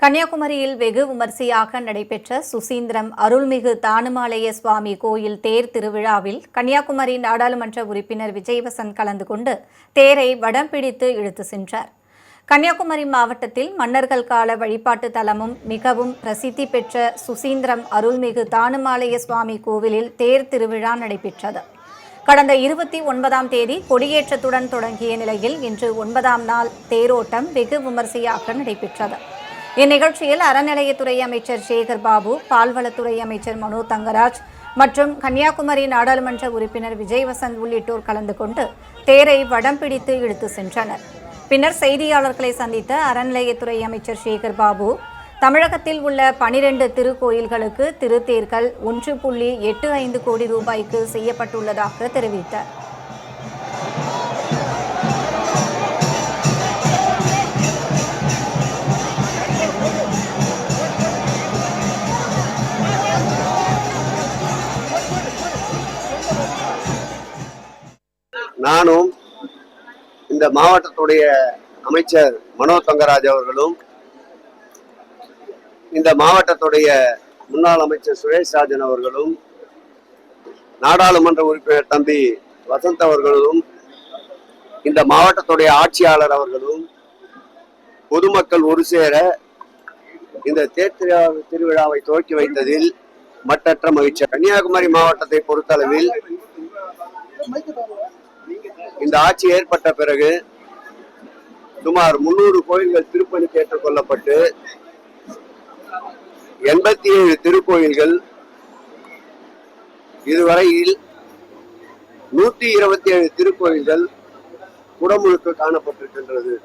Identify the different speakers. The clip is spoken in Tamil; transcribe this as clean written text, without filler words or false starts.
Speaker 1: கன்னியாகுமரியில் வெகு விமரிசையாக நடைபெற்ற சுசீந்திரம் அருள்மிகு தானுமாலய சுவாமி கோயில் தேர் திருவிழாவில் கன்னியாகுமரி நாடாளுமன்ற உறுப்பினர் விஜயவசந்த் கலந்து கொண்டு தேரை வடம் பிடித்து இழுத்து சென்றார். கன்னியாகுமரி மாவட்டத்தில் மன்னர்கள் கால வழிபாட்டு தலமும் மிகவும் பிரசித்தி பெற்ற சுசீந்திரம் அருள்மிகு தானுமாலய சுவாமி கோவிலில் தேர் திருவிழா நடைபெற்றது. கடந்த 29ஆம் தேதி கொடியேற்றத்துடன் தொடங்கிய நிலையில் இன்று 9ஆம் நாள் தேரோட்டம் வெகு விமரிசையாக நடைபெற்றது. இந்நிகழ்ச்சியில் அறநிலையத்துறை அமைச்சர் சேகர் பாபு, பால்வளத்துறை அமைச்சர் மனோ தங்கராஜ் மற்றும் கன்னியாகுமரி நாடாளுமன்ற உறுப்பினர் விஜயவசந்த் உள்ளிட்டோர் கலந்து கொண்டு தேரை வடம் பிடித்து இழுத்து சென்றனர். பின்னர் செய்தியாளர்களை சந்தித்த அறநிலையத்துறை அமைச்சர் சேகர் பாபு, தமிழகத்தில் உள்ள 12 திருக்கோயில்களுக்கு திருத்தேர்கள் 1.85 கோடி ரூபாய்க்கு செய்யப்பட்டுள்ளதாக தெரிவித்தார்.
Speaker 2: நானும் இந்த மாவட்டத்துடைய அமைச்சர் மனோ தங்கராஜ் அவர்களும் இந்த மாவட்டத்துடைய முன்னாள் அமைச்சர் சுரேஷ் ராஜன் அவர்களும் நாடாளுமன்ற உறுப்பினர் தம்பி வசந்த் அவர்களும் இந்த மாவட்டத்துடைய ஆட்சியாளர் அவர்களும் பொதுமக்கள் ஒரு சேர இந்த தேர் திருவிழாவை துவக்கி வைத்ததில் மட்டற்ற மகிழ்ச்சி. கன்னியாகுமரி மாவட்டத்தை பொறுத்தளவில் இந்த ஆட்சி ஏற்பட்ட பிறகு சுமார் 300 கோயில்கள் திருப்பணிக்கு ஏற்றுக்கொள்ளப்பட்டு 87 திருக்கோயில்கள் இதுவரையில் 127 திருக்கோயில்கள் குடமுழுக்கு காணப்பட்டிருக்கின்றது.